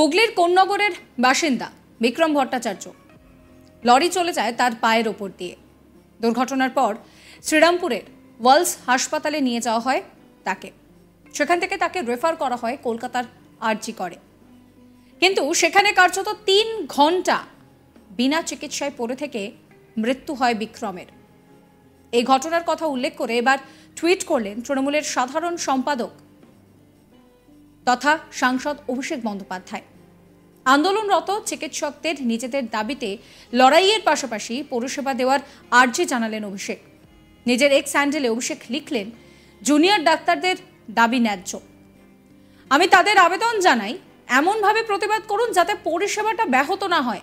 হুগলির কোন্নগরের বাসিন্দা বিক্রম ভট্টাচার্য লরি চলে যায় তার পায়ের ওপর দিয়ে। দুর্ঘটনার পর শ্রীরামপুরের ওয়ালস হাসপাতালে নিয়ে যাওয়া হয় তাকে। সেখান থেকে তাকে রেফার করা হয় কলকাতার আরজি করে। কিন্তু সেখানে কার্যত 3 ঘন্টা বিনা চিকিৎসায় পড়ে থেকে মৃত্যু হয় বিক্রমের। এই ঘটনার কথা উল্লেখ করে এবার টুইট করলেন তৃণমূলের সাধারণ সম্পাদক তথা সাংসদ অভিষেক বন্দ্যোপাধ্যায়। আন্দোলনরত চিকিৎসকদের নিজেদের দাবিতে লড়াইয়ের পাশাপাশি পরিষেবা দেওয়ার আর্জি জানালেন অভিষেক। নিজের এক্স হ্যান্ডেলে অভিষেক লিখলেন, জুনিয়র ডাক্তারদের দাবি ন্যায্য। আমি তাদের আবেদন জানাই, এমনভাবে প্রতিবাদ করুন যাতে পরিষেবাটা ব্যাহত না হয়।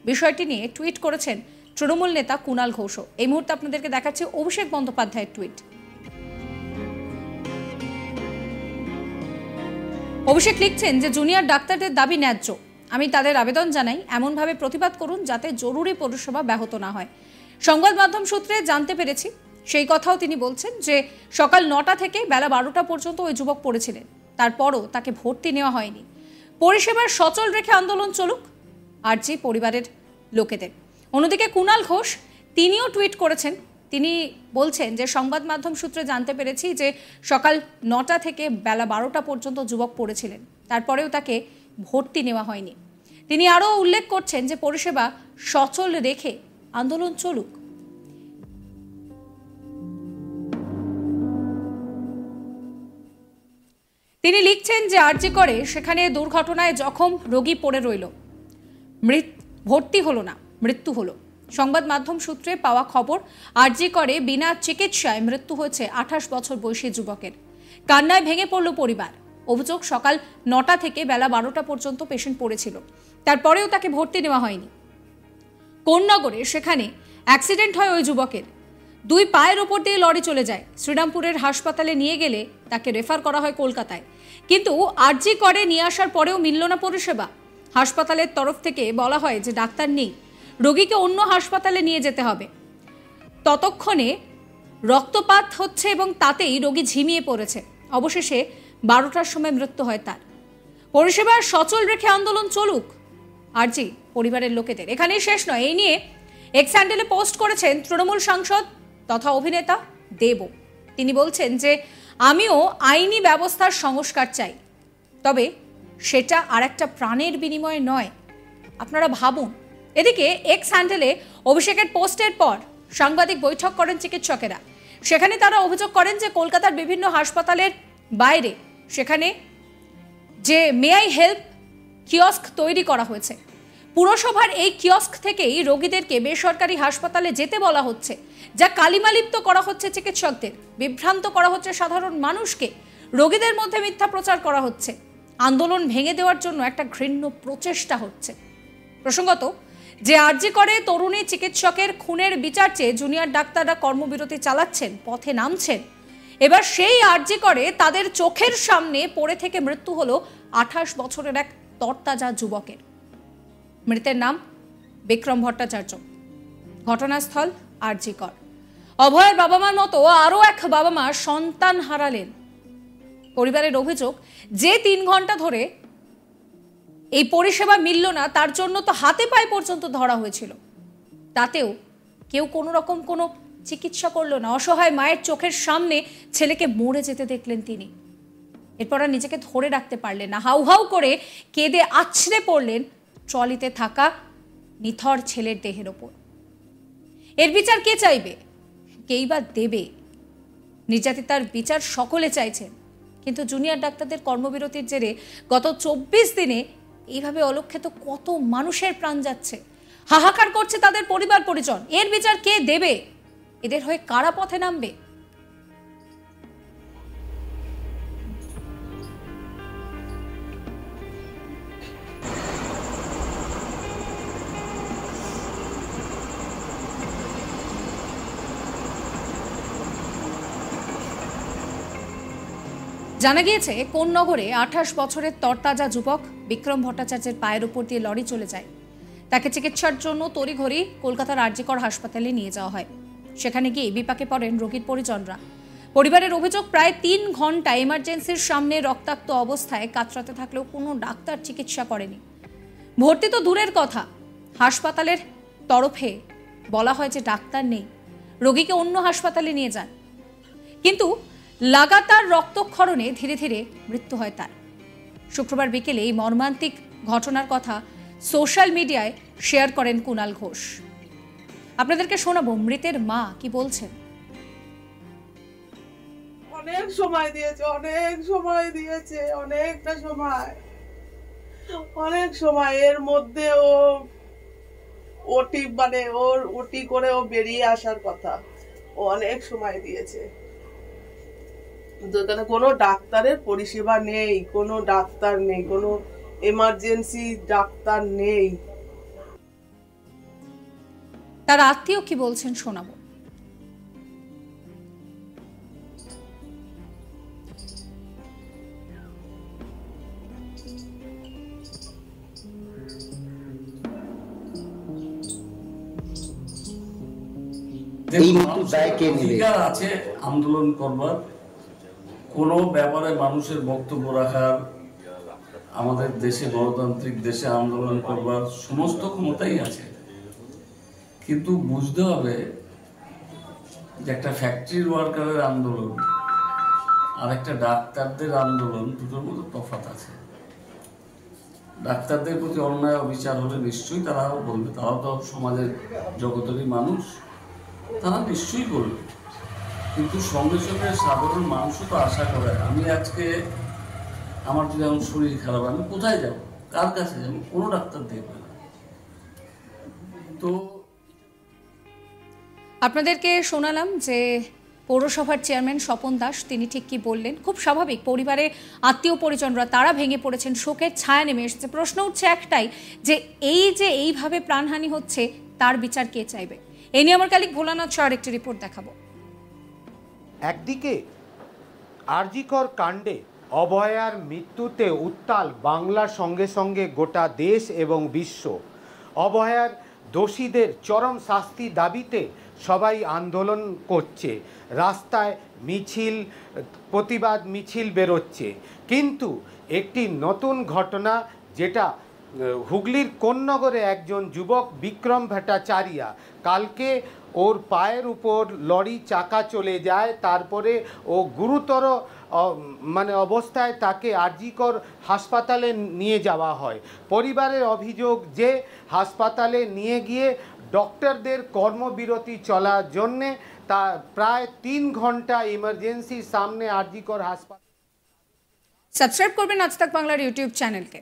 বিষয়টি নিয়ে টুইট করেছেন তৃণমূল নেতা কুণাল ঘোষও। এই মুহূর্তে আপনাদেরকে দেখাচ্ছি অভিষেক বন্দ্যোপাধ্যায়ের টুইট। অভিষেক লিখছেন যে জুনিয়র ডাক্তারদের দাবি ন্যায্য। আমি তাদের আবেদন জানাই, এমনভাবে প্রতিবাদ করুন যাতে জরুরি পরিষেবা ব্যাহত না হয়। সংবাদ মাধ্যম সূত্রে জানতে পেরেছি, সেই কথাও তিনি বলছেন যে সকাল 9টা থেকে বেলা 12টা পর্যন্ত ওই যুবক পড়েছিলেন। তারপরও তাকে ভর্তি নেওয়া হয়নি। পরিষেবার সচল রেখে আন্দোলন চলুক, আরজি পরিবারের লোকেদের। অন্যদিকে কুণাল ঘোষ তিনিও টুইট করেছেন। তিনি বলছেন যে সংবাদ মাধ্যম সূত্রে জানতে পেরেছি যে সকাল 9টা থেকে বেলা 12টা পর্যন্ত যুবক পড়েছিলেন, তারপরেও তাকে ভর্তি নেওয়া হয়নি। তিনি আরও উল্লেখ করছেন যে পরিষেবা সচল রেখে আন্দোলন চলুক। তিনি লিখছেন যে আরজি করে সেখানে দুর্ঘটনায় জখম রোগী পড়ে রইল, ভর্তি হলো না, মৃত্যু হলো। সংবাদ মাধ্যম সূত্রে পাওয়া খবর, আরজি করে বিনা চিকিৎসায় মৃত্যু হয়েছে 28 বছর বয়সী যুবকের। কান্নায় ভেঙে পড়ল পরিবার। অভিযোগ, সকাল 9টা থেকে বেলা 12টা পর্যন্ত পেশেন্ট পড়েছিল, তারপরেও তাকে ভর্তি নেওয়া হয়নি। কোন্নগরে সেখানে অ্যাক্সিডেন্ট হয় ওই যুবকের। 2 পায়ের ওপর দিয়ে লরি চলে যায়। শ্রীরামপুরের হাসপাতালে নিয়ে গেলে তাকে রেফার করা হয় কলকাতায়। কিন্তু আরজি করে নিয়ে আসার পরেও মিলল না পরিষেবা। হাসপাতালের তরফ থেকে বলা হয় যে ডাক্তার নেই, রোগীকে অন্য হাসপাতালে নিয়ে যেতে হবে। ততক্ষণে রক্তপাত হচ্ছে এবং তাতেই রোগী ঝিমিয়ে পড়েছে। অবশেষে 12টার সময় মৃত্যু হয় তার। পরিষেবার সচল রেখে আন্দোলন চলুক, আরজি পরিবারের লোকেদের। এখানেই শেষ নয়, এই নিয়ে এক্স হ্যান্ডেলে পোস্ট করেছেন তৃণমূল সাংসদ তথা অভিনেতা দেব। তিনি বলছেন যে আমিও আইনি ব্যবস্থার সংস্কার চাই, তবে সেটা আর একটা প্রাণের বিনিময়ে নয়। আপনারা ভাবুন। এদিকে এক্স হ্যান্ডেলে অভিষেকের পোস্টের পর সাংবাদিক বৈঠক করেন চিকিৎসকেরা। সেখানে তারা অভিযোগ করেন যে কলকাতার বিভিন্ন হাসপাতালের বাইরে সেখানে যে মে আই হেল্প কিয়স্ক তৈরি করা হয়েছে, পুরসভার এই কিয়স্ক থেকেই রোগীদেরকে বেসরকারি হাসপাতালে যেতে বলা হচ্ছে, যা কালিমালিপ্ত করা হচ্ছে চিকিৎসকদের, বিভ্রান্ত করা হচ্ছে সাধারণ মানুষকে, রোগীদের মধ্যে মিথ্যা প্রচার করা হচ্ছে। আন্দোলন ভেঙে দেওয়ার জন্য একটা ঘৃণ্য প্রচেষ্টা হচ্ছে। প্রসঙ্গত, যে আরজি করে তরুণী চিকিৎসকের খুনের বিচার চেয়ে জুনিয়র ডাক্তাররা কর্মবিরতি চালাচ্ছেন, পথে নামছেন। এবার সেই আরজি করে তাদের চোখের সামনে পড়ে থেকে মৃত্যু হলো 28 বছরের এক তরতাজা যুবকের। মৃতের নাম বিক্রম ভট্টাচার্য। ঘটনাস্থল আরজি কর। অভয়ের বাবা মার মতো আরও এক বাবা মা সন্তান হারালেন। পরিবারের অভিযোগ, যে 3 ঘন্টা ধরে এই পরিষেবা মিলল না, তার জন্য তো হাতে পায়ে পর্যন্ত ধরা হয়েছিল, তাতেও কেউ কোনো রকম কোনো চিকিৎসা করলো না। অসহায় মায়ের চোখের সামনে ছেলেকে মরে যেতে দেখলেন তিনি। এরপর আর নিজেকে ধরে রাখতে পারলেন না, হাউ হাউ করে কেঁদে আছড়ে পড়লেন ট্রলিতে থাকা নিথর ছেলের দেহের ওপর। এর বিচার কে চাইবে? কেই বা দেবে? নির্যাতিতার বিচার সকলে চাইছেন, কিন্তু জুনিয়র ডাক্তারদের কর্মবিরতির জেরে গত 24 দিনে এইভাবে অলক্ষিত কত মানুষের প্রাণ যাচ্ছে, হাহাকার করছে তাদের পরিবার পরিজন। এর বিচার কে দেবে? এদের হয়ে কারা পথে নামবে? জানা গিয়েছে কোন্নগরে 28 বছরের তরতাজা যুবক বিক্রম ভট্টাচার্যের পায়ের উপর দিয়ে লরি চলে যায়। তাকে চিকিৎসার জন্য তড়িঘড়ি কলকাতার আরজি কর হাসপাতালে নিয়ে যাওয়া হয়। সেখানে গিয়ে বিপাকে পড়েন রোগীর পরিজনরা। পরিবারের অভিযোগ, প্রায় 3 ঘন্টা এমার্জেন্সির সামনে রক্তাক্ত অবস্থায় কাতরাতে থাকলেও কোনো ডাক্তার চিকিৎসা করেনি। ভর্তি তো দূরের কথা, হাসপাতালের তরফে বলা হয় যে ডাক্তার নেই, রোগীকে অন্য হাসপাতালে নিয়ে যান। কিন্তু লাগাতার রক্তক্ষরণে ধীরে ধীরে মৃত্যু হয় তার। শুক্রবার বিকেলে এই মর্মান্তিক ঘটনার কথা সোশ্যাল মিডিয়ায় শেয়ার করেন কুণাল ঘোষ। আপনাদেরকে শোনাবো মৃতের মা কি বলছেন। অনেক সময় দিয়েছে, অনেকটা সময়। এর মধ্যে ওটি করে ও বেরিয়ে আসার কথা, ও অনেক সময় দিয়েছে। এখানে কোনো ডাক্তারের পরিষেবা নেই, কোনো ডাক্তার নেই, কোনো এমার্জেন্সি ডাক্তার নেই। তার আত্মীয় কি বলছেন শোনাবো। অধিকার আছে আন্দোলন করবার, কোনো ব্যাপারে মানুষের বক্তব্য রাখার, আমাদের দেশে গণতান্ত্রিক দেশে আন্দোলন করবার সমস্ত ক্ষমতাই আছে। কিন্তু বুঝতে হবে যে একটা ফ্যাক্টরির ওয়ার্কারের আন্দোলন আর একটা ডাক্তারদের আন্দোলন, দুটোর মধ্যে তফাৎ আছে। ডাক্তারদের প্রতি অন্যায় অবিচার হলে নিশ্চয়ই তারাও বলবে, তারাও তো সমাজের জগতেরই মানুষ, তারা নিশ্চয়ই বলবে। কিন্তু সঙ্গে সঙ্গে সাধারণ মানুষও তো আশা করে, আমি আজকে আমার যদি আমার শরীর খারাপ, আমি কোথায় যাব, কার কাছে যাব, কোনো ডাক্তার দেখবে না। তো আপনাদেরকে শোনালাম যে পৌরসভার চেয়ারম্যান স্বপন দাস তিনি ঠিক কি বললেন। খুব স্বাভাবিক, পরিবারের আত্মীয় পরিজনরা তারা ভেঙে পড়েছেন, শোকের ছায়া নেমে এসেছে। প্রশ্ন উঠছে একটাই, যে এইভাবে প্রাণহানি হচ্ছে, তার বিচার কে চাইবে? এই নিয়ে আমার কালিক ভোলানাথ শাহর একটি রিপোর্ট দেখাবো। একদিকে আরজিকর কাণ্ডে অভয়ার মৃত্যুতে উত্তাল বাংলার সঙ্গে সঙ্গে গোটা দেশ এবং বিশ্ব। অভয়ার দোষীদের চরম শাস্তি দাবিতে সবাই আন্দোলন করছে, রাস্তায় মিছিল, প্রতিবাদ মিছিল বেরোচ্ছে। কিন্তু একটি নতুন ঘটনা, যেটা হুগলির কোন্নগরে একজন যুবক বিক্রম ভট্টাচার্য, কালকে ওর পায়ের উপর লরি চাকা চলে যায়, তারপরে ও গুরুতর অবস্থায় তাকে আরজিকর হাসপাতালে নিয়ে যাওয়া হয়। পরিবারের অভিযোগ যে হাসপাতালে নিয়ে গিয়ে ডক্টরদের কর্মবিরতি চলার জন্যে তা প্রায় 3 ঘন্টা ইমার্জেন্সির সামনে আরজিকর হাসপাতাল। সাবস্ক্রাইব করবেন আজ তাক বাংলার ইউটিউব চ্যানেলকে।